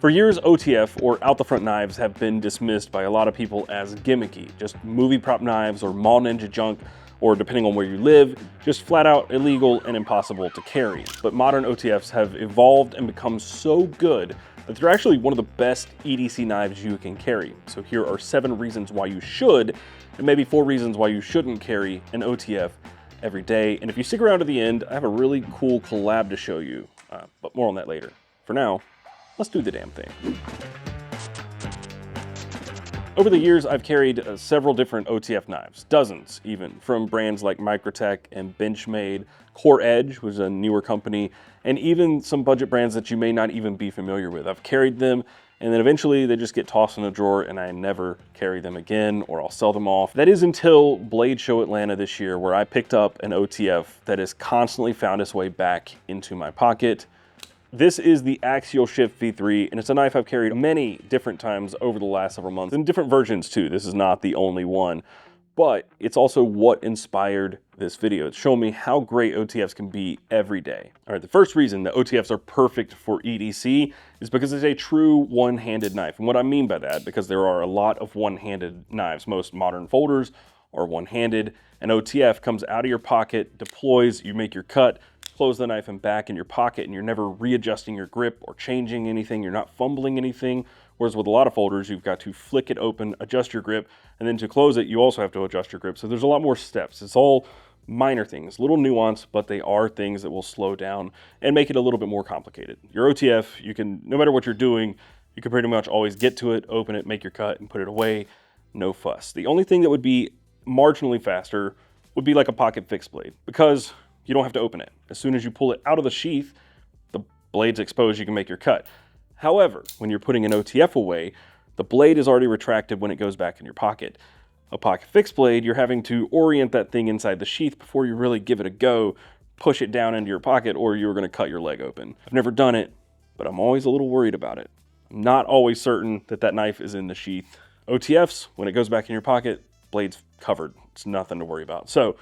For years, OTF, or out the front knives, have been dismissed by a lot of people as gimmicky, just movie prop knives or mall ninja junk, or depending on where you live, just flat out illegal and impossible to carry. But modern OTFs have evolved and become so good that they're actually one of the best EDC knives you can carry. So here are 7 reasons why you should, and maybe 4 reasons why you shouldn't carry an OTF every day. And if you stick around to the end, I have a really cool collab to show you, but more on that later. For now, let's do the damn thing. Over the years, I've carried several different OTF knives, dozens even, from brands like Microtech and Benchmade, Core Edge, which is a newer company, and even some budget brands that you may not even be familiar with. I've carried them, and then eventually they just get tossed in a drawer and I never carry them again, or I'll sell them off. That is until Blade Show Atlanta this year, where I picked up an OTF that has constantly found its way back into my pocket. This is the Axial Shift V3, and it's a knife I've carried many different times over the last several months, in different versions too. This is not the only one, but it's also what inspired this video. It's showing me how great OTFs can be every day. All right, the first reason that OTFs are perfect for EDC is because it's a true one-handed knife. And what I mean by that, because there are a lot of one-handed knives. Most modern folders are one-handed. An OTF comes out of your pocket, deploys, you make your cut, close the knife and back in your pocket, and you're never readjusting your grip or changing anything. You're not fumbling anything. Whereas with a lot of folders, you've got to flick it open, adjust your grip, and then to close it, you also have to adjust your grip. So there's a lot more steps. It's all minor things, little nuance, but they are things that will slow down and make it a little bit more complicated. Your OTF, you can, no matter what you're doing, you can pretty much always get to it, open it, make your cut, and put it away. No fuss. The only thing that would be marginally faster would be like a pocket fixed blade, because you don't have to open it. As soon as you pull it out of the sheath, the blade's exposed, you can make your cut. However, when you're putting an OTF away, the blade is already retracted when it goes back in your pocket. A pocket fixed blade, you're having to orient that thing inside the sheath before you really give it a go, push it down into your pocket, or you're gonna cut your leg open. I've never done it, but I'm always a little worried about it. I'm not always certain that that knife is in the sheath. OTFs, when it goes back in your pocket, blade's covered. It's nothing to worry about. So,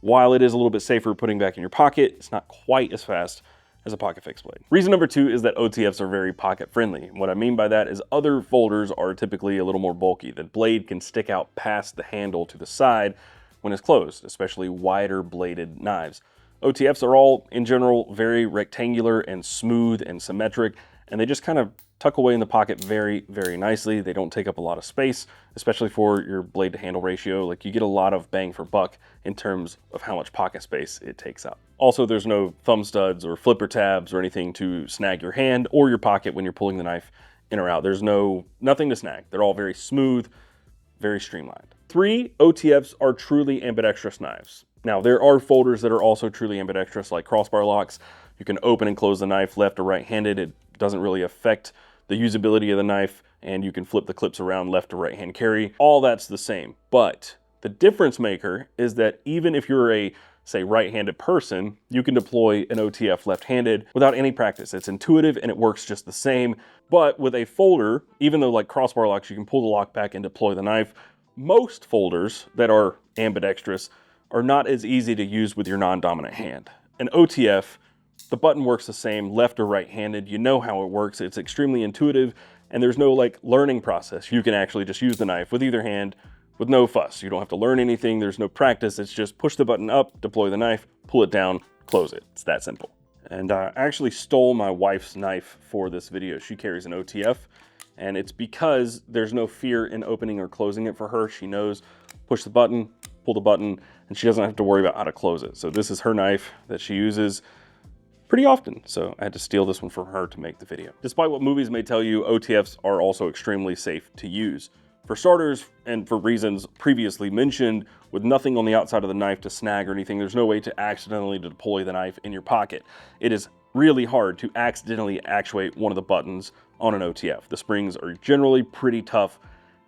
while it is a little bit safer putting back in your pocket, it's not quite as fast as a pocket fixed blade. Reason number 2 is that OTFs are very pocket friendly. What I mean by that is other folders are typically a little more bulky. The blade can stick out past the handle to the side when it's closed, especially wider bladed knives. OTFs are all, in general, very rectangular and smooth and symmetric, and they just kind of tuck away in the pocket very, very nicely. They don't take up a lot of space, especially for your blade to handle ratio. Like, you get a lot of bang for buck in terms of how much pocket space it takes up. Also, there's no thumb studs or flipper tabs or anything to snag your hand or your pocket when you're pulling the knife in or out. There's nothing to snag. They're all very smooth, very streamlined. 3, OTFs are truly ambidextrous knives. Now, there are folders that are also truly ambidextrous, like crossbar locks. You can open and close the knife left or right-handed. It doesn't really affect the usability of the knife, and you can flip the clips around left to right hand carry. All that's the same, but the difference maker is that even if you're a, say, right-handed person, you can deploy an OTF left-handed without any practice. It's intuitive and it works just the same. But with a folder, even though like crossbar locks, you can pull the lock back and deploy the knife, most folders that are ambidextrous are not as easy to use with your non-dominant hand. An OTF, the button works the same, left or right-handed. You know how it works. It's extremely intuitive, and there's no like learning process. You can actually just use the knife with either hand with no fuss. You don't have to learn anything. There's no practice. It's just push the button up, deploy the knife, pull it down, close it. It's that simple. And I actually stole my wife's knife for this video. She carries an OTF, and it's because there's no fear in opening or closing it for her. She knows, push the button, pull the button, and she doesn't have to worry about how to close it. So this is her knife that she uses pretty often, so I had to steal this one from her to make the video. Despite what movies may tell you, OTFs are also extremely safe to use. For starters, and for reasons previously mentioned, with nothing on the outside of the knife to snag or anything, there's no way to accidentally deploy the knife in your pocket. It is really hard to accidentally actuate one of the buttons on an OTF. The springs are generally pretty tough,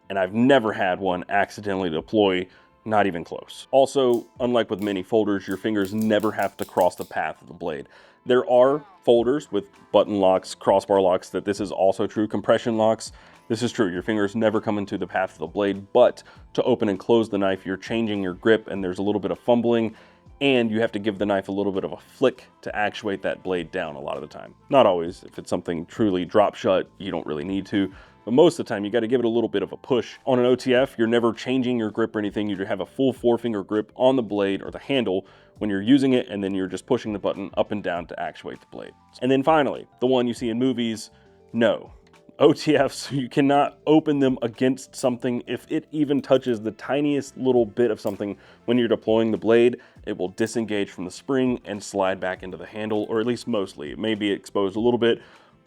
and I've never had one accidentally deploy, not even close. Also, unlike with many folders, your fingers never have to cross the path of the blade. There are folders with button locks, crossbar locks, that this is also true. Compression locks, this is true. Your fingers never come into the path of the blade, but to open and close the knife, you're changing your grip and there's a little bit of fumbling. and you have to give the knife a little bit of a flick to actuate that blade down a lot of the time. Not always. If it's something truly drop shut, you don't really need to. But most of the time, you got to give it a little bit of a push. On an OTF, you're never changing your grip or anything. You have a full forefinger grip on the blade or the handle when you're using it, and then you're just pushing the button up and down to actuate the blade. And then finally, the one you see in movies, no. OTFs, you cannot open them against something. If it even touches the tiniest little bit of something when you're deploying the blade, it will disengage from the spring and slide back into the handle, or at least mostly. It may be exposed a little bit,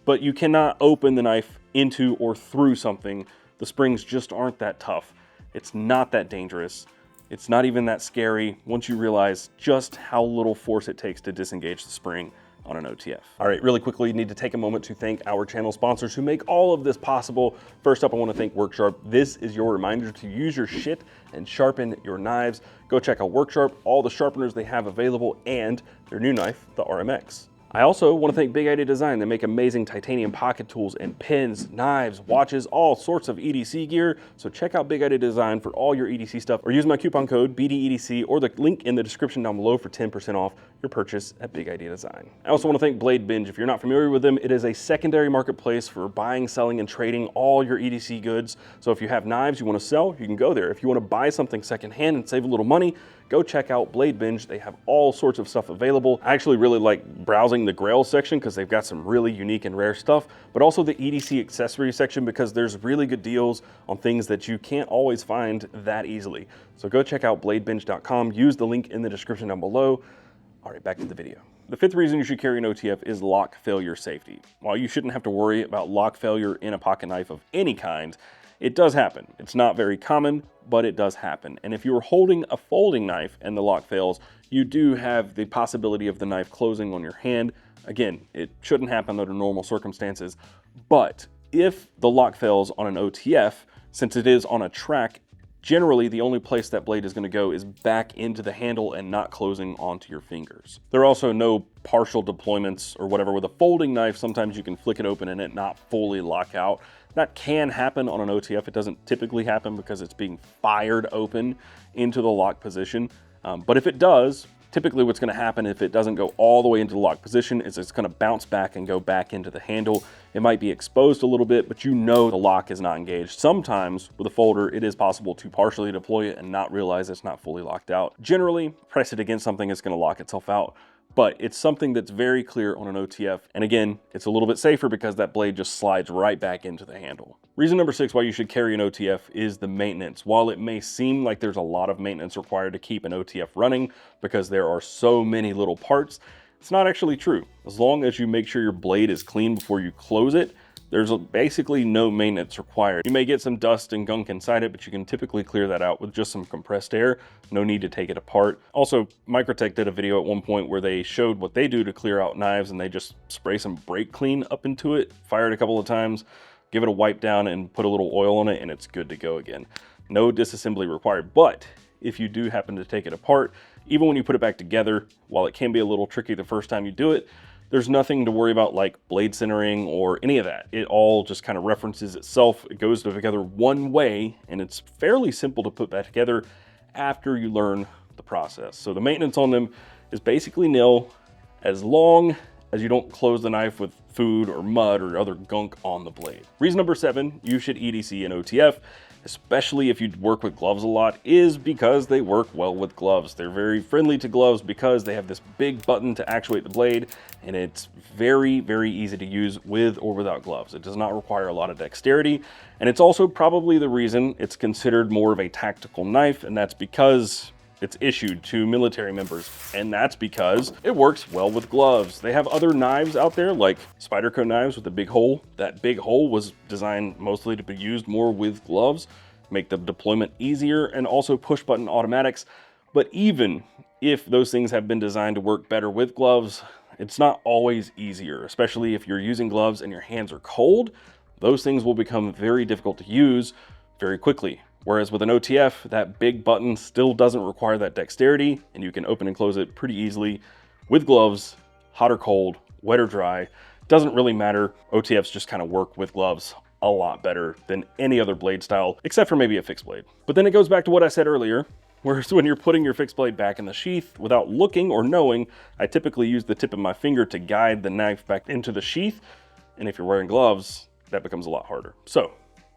but you cannot open the knife into or through something. The springs just aren't that tough. It's not that dangerous. It's not even that scary once you realize just how little force it takes to disengage the spring on an OTF. All right, really quickly, you need to take a moment to thank our channel sponsors who make all of this possible. First up, I want to thank Worksharp. This is your reminder to use your shit and sharpen your knives. Go check out Worksharp, all the sharpeners they have available, and their new knife, the RMX. I also want to thank bigidesign. They make amazing titanium pocket tools and pins, knives, watches, all sorts of EDC gear. So check out bigidesign for all your EDC stuff, or use my coupon code BDEDC or the link in the description down below for 10% off your purchase at bigidesign. I also want to thank Blade Binge. If you're not familiar with them, it is a secondary marketplace for buying, selling, and trading all your EDC goods. So if you have knives you want to sell, you can go there. If you want to buy something secondhand and save a little money, go check out Blade Binge. They have all sorts of stuff available. I actually really like browsing the Grail section because they've got some really unique and rare stuff, but also the EDC accessory section because there's really good deals on things that you can't always find that easily. So go check out bladebinge.com. Use the link in the description down below. All right, back to the video. The fifth reason you should carry an OTF is lock failure safety. While you shouldn't have to worry about lock failure in a pocket knife of any kind, it does happen. It's not very common, but it does happen. And if you're holding a folding knife and the lock fails, you do have the possibility of the knife closing on your hand. Again, it shouldn't happen under normal circumstances, but if the lock fails on an OTF, since it is on a track, generally the only place that blade is going to go is back into the handle and not closing onto your fingers. There are also no partial deployments or whatever. With a folding knife, sometimes you can flick it open and it not fully lock out. That can happen on an OTF. It doesn't typically happen because it's being fired open into the lock position. But if it does, typically what's going to happen if it doesn't go all the way into the lock position is it's going to bounce back and go back into the handle. It might be exposed a little bit, but you know the lock is not engaged. Sometimes with a folder, it is possible to partially deploy it and not realize it's not fully locked out. Generally, press it against something, it's going to lock itself out. But it's something that's very clear on an OTF. And again, it's a little bit safer because that blade just slides right back into the handle. Reason number 6 why you should carry an OTF is the maintenance. While it may seem like there's a lot of maintenance required to keep an OTF running because there are so many little parts, it's not actually true. As long as you make sure your blade is clean before you close it, there's basically no maintenance required. You may get some dust and gunk inside it, but you can typically clear that out with just some compressed air. No need to take it apart. Also, Microtech did a video at one point where they showed what they do to clear out knives, and they just spray some brake clean up into it, fire it a couple of times, give it a wipe down and put a little oil on it, and it's good to go again. No disassembly required, but if you do happen to take it apart, even when you put it back together, while it can be a little tricky the first time you do it, there's nothing to worry about like blade centering or any of that. It all just kind of references itself. It goes together one way, and it's fairly simple to put back together after you learn the process. So the maintenance on them is basically nil as long as you don't close the knife with food or mud or other gunk on the blade. Reason number 7, you should EDC an OTF, especially if you work with gloves a lot, is because they work well with gloves. They're very friendly to gloves because they have this big button to actuate the blade, and it's very, very easy to use with or without gloves. It does not require a lot of dexterity, and it's also probably the reason it's considered more of a tactical knife, and that's because it's issued to military members, and that's because it works well with gloves. They have other knives out there like Spyderco knives with a big hole. That big hole was designed mostly to be used more with gloves, make the deployment easier, and also push button automatics. But even if those things have been designed to work better with gloves, it's not always easier, especially if you're using gloves and your hands are cold. Those things will become very difficult to use very quickly. Whereas with an OTF, that big button still doesn't require that dexterity, and you can open and close it pretty easily. With gloves, hot or cold, wet or dry, doesn't really matter. OTFs just kind of work with gloves a lot better than any other blade style, except for maybe a fixed blade. But then it goes back to what I said earlier. Whereas when you're putting your fixed blade back in the sheath without looking or knowing, I typically use the tip of my finger to guide the knife back into the sheath. And if you're wearing gloves, that becomes a lot harder. So,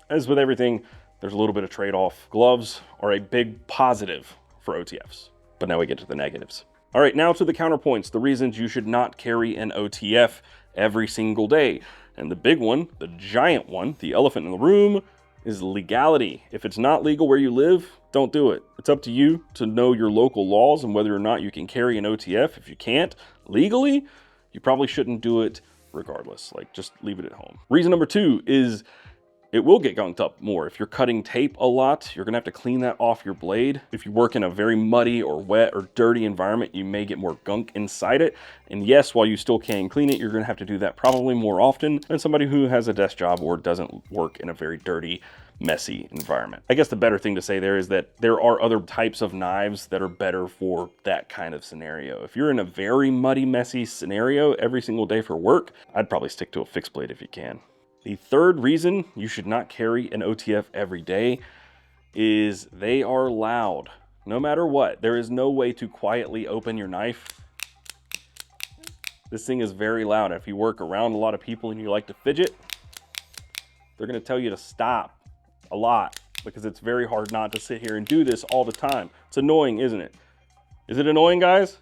as with everything, there's a little bit of trade-off. Gloves are a big positive for OTFs. But now we get to the negatives. All right, now to the counterpoints, the reasons you should not carry an OTF every single day. And the big one, the giant one, the elephant in the room, is legality. If it's not legal where you live, don't do it. It's up to you to know your local laws and whether or not you can carry an OTF. If you can't legally, you probably shouldn't do it regardless. Like, just leave it at home. Reason number 2 is it will get gunked up more. If you're cutting tape a lot, you're gonna have to clean that off your blade. If you work in a very muddy or wet or dirty environment, you may get more gunk inside it. And yes, while you still can clean it, you're gonna have to do that probably more often than somebody who has a desk job or doesn't work in a very dirty, messy environment. I guess the better thing to say there is that there are other types of knives that are better for that kind of scenario. If you're in a very muddy, messy scenario every single day for work, I'd probably stick to a fixed blade if you can. The third reason you should not carry an OTF every day is they are loud. No matter what, there is no way to quietly open your knife. This thing is very loud. If you work around a lot of people and you like to fidget, they're gonna tell you to stop a lot because it's very hard not to sit here and do this all the time. It's annoying, isn't it? Is it annoying, guys?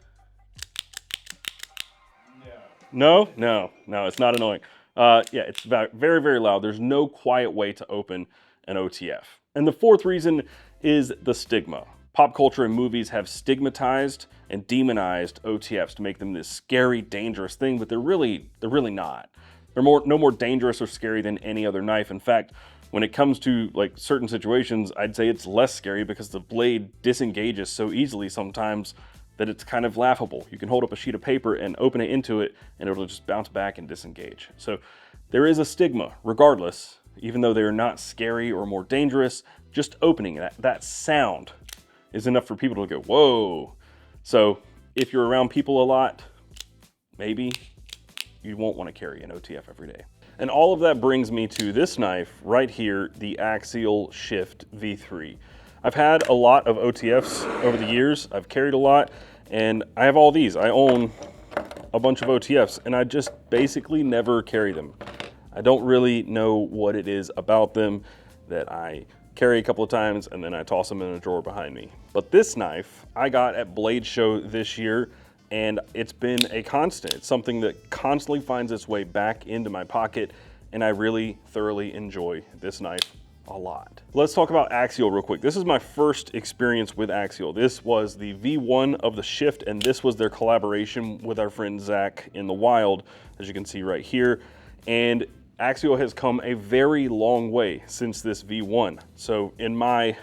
No? No, it's not annoying. Yeah, it's very, very loud. There's no quiet way to open an OTF. And the fourth reason is the stigma. Pop culture and movies have stigmatized and demonized OTFs to make them this scary, dangerous thing, but they're really not. They're no more dangerous or scary than any other knife. In fact, when it comes to like certain situations, I'd say it's less scary because the blade disengages so easily sometimes that it's kind of laughable. You can hold up a sheet of paper and open it into it and it'll just bounce back and disengage. So there is a stigma regardless, even though they're not scary or more dangerous, just opening that sound is enough for people to go, whoa. So if you're around people a lot, maybe you won't want to carry an OTF every day. And all of that brings me to this knife right here, the Axial Shift V3. I've had a lot of OTFs over the years. I've carried a lot and I have all these. I own a bunch of OTFs and I just basically never carry them. I don't really know what it is about them that I carry a couple of times and then I toss them in a drawer behind me. But this knife I got at Blade Show this year and it's been a constant. It's something that constantly finds its way back into my pocket and I really thoroughly enjoy this knife a lot. Let's talk about Axial real quick. This is my first experience with Axial. This was the V1 of the Shift and this was their collaboration with our friend Zach in the wild, as you can see right here. And Axial has come a very long way since this V1. So in my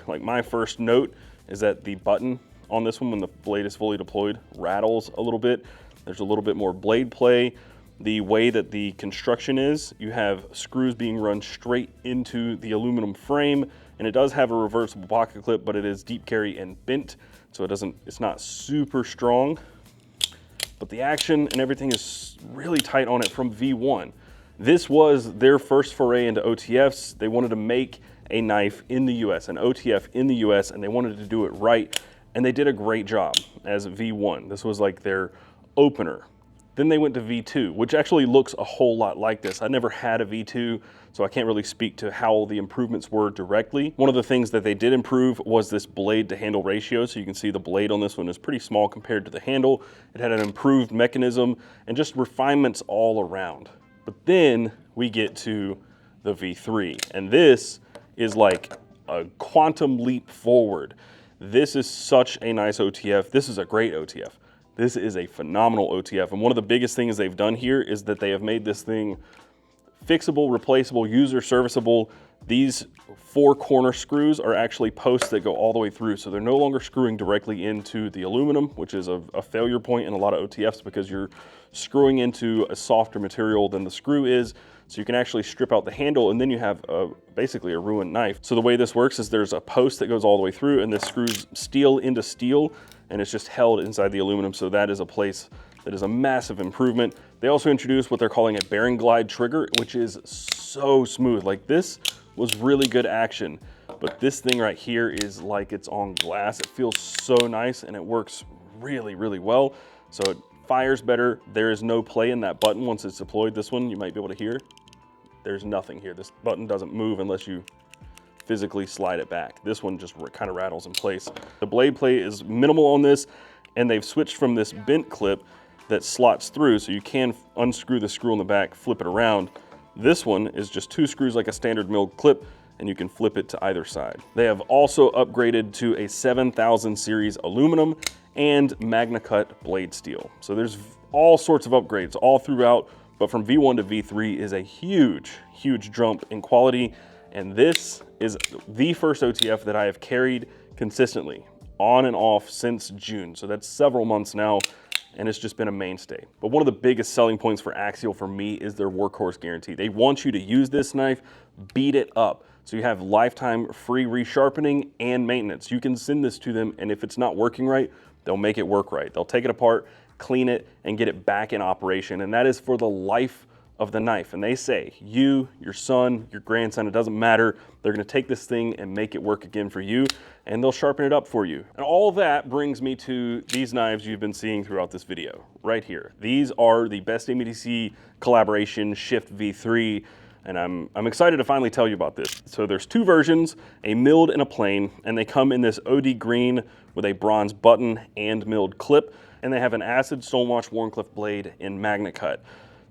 first note is that the button on this one when the blade is fully deployed rattles a little bit. There's a little bit more blade play. The way that the construction is, you have screws being run straight into the aluminum frame, and it does have a reversible pocket clip, but it is deep carry and bent, so it's not super strong. But the action and everything is really tight on it from V1. This was their first foray into OTFs. They wanted to make a knife in the US, an OTF in the US, and they wanted to do it right, and they did a great job as V1. This was like their opener. Then they went to V2, which actually looks a whole lot like this. I never had a V2, so I can't really speak to how the improvements were directly. One of the things that they did improve was this blade to handle ratio. So you can see the blade on this one is pretty small compared to the handle. It had an improved mechanism and just refinements all around. But then we get to the V3, and this is like a quantum leap forward. This is such a nice OTF. This is a great OTF. This is a phenomenal OTF, and one of the biggest things they've done here is that they have made this thing fixable, replaceable, user serviceable. These 4 corner screws are actually posts that go all the way through, so they're no longer screwing directly into the aluminum, which is a failure point in a lot of OTFs because you're screwing into a softer material than the screw is. So you can actually strip out the handle and then you have basically a ruined knife. So the way this works is there's a post that goes all the way through and this screws steel into steel and it's just held inside the aluminum. So that is a place that is a massive improvement. They also introduced what they're calling a bearing glide trigger, which is so smooth. Like this was really good action but this thing right here is like it's on glass. It feels so nice and it works really, really well. So it fires better. There is no play in that button once it's deployed. This one you might be able to hear. There's nothing here. This button doesn't move unless you physically slide it back. This one just kind of rattles in place. The blade play is minimal on this, and they've switched from this bent clip that slots through, so you can unscrew the screw on the back, flip it around. This one is just 2 screws like a standard milled clip, and you can flip it to either side. They have also upgraded to a 7000 series aluminum and Magna Cut blade steel. So there's all sorts of upgrades all throughout, but from V1 to V3 is a huge, huge jump in quality. And this is the first OTF that I have carried consistently on and off since June. So that's several months now, and it's just been a mainstay. But one of the biggest selling points for Axial for me is their workhorse guarantee. They want you to use this knife, beat it up. So you have lifetime free resharpening and maintenance. You can send this to them, and if it's not working right, they'll make it work right. They'll take it apart, clean it, and get it back in operation. And that is for the life of the knife. And they say, you, your son, your grandson, it doesn't matter. They're gonna take this thing and make it work again for you, and they'll sharpen it up for you. And all that brings me to these knives you've been seeing throughout this video, right here. These are the best Damn EDC collaboration Shift V3, and I'm excited to finally tell you about this. So there's 2 versions, a milled and a plain, and they come in this OD green with a bronze button and milled clip, and they have an acid stonewash Wharncliffe blade in Magna Cut.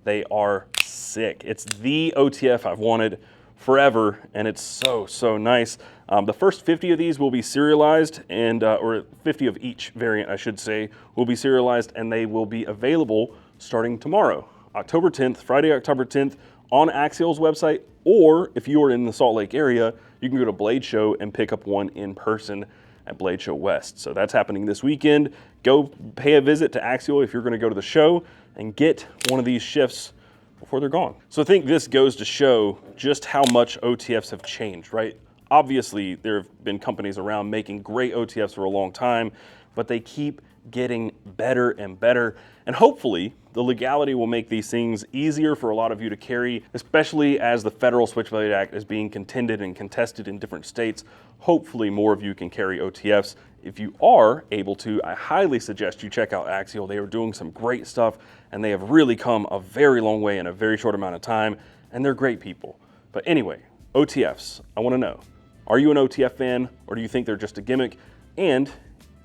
They are sick. It's the OTF I've wanted forever, and it's so, so nice. The first 50 of these will be serialized, and or 50 of each variant, I should say, will be serialized, and they will be available starting tomorrow, October 10th, Friday, October 10th, on Axial's website, or if you are in the Salt Lake area, you can go to Blade Show and pick up one in person at Blade Show West. So that's happening this weekend. Go pay a visit to Axial if you're gonna go to the show and get one of these shifts before they're gone. So I think this goes to show just how much OTFs have changed, right? Obviously, there have been companies around making great OTFs for a long time, but they keep getting better and better. And hopefully, the legality will make these things easier for a lot of you to carry, especially as the Federal Switchblade Act is being contended and contested in different states. Hopefully, more of you can carry OTFs. If you are able to, I highly suggest you check out Axial. They are doing some great stuff, and they have really come a very long way in a very short amount of time, and they're great people. But anyway, OTFs, I wanna know, are you an OTF fan, or do you think they're just a gimmick? And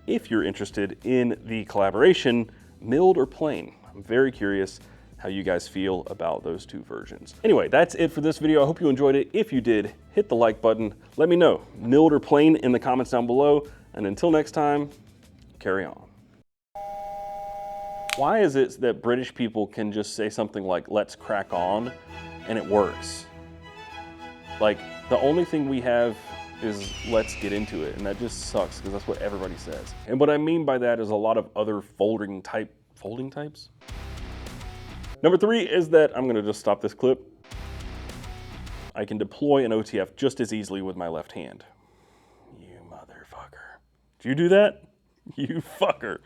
if you're interested in the collaboration, milled or plain, I'm very curious how you guys feel about those 2 versions. Anyway, that's it for this video. I hope you enjoyed it. If you did, hit the like button. Let me know, milled or plain, in the comments down below. And until next time, carry on. Why is it that British people can just say something like, let's crack on, and it works? Like, the only thing we have is let's get into it, and that just sucks because that's what everybody says. And what I mean by that is a lot of other folding types? Number 3 is that, I'm gonna just stop this clip. I can deploy an OTF just as easily with my left hand. You motherfucker. Did you do that? You fucker.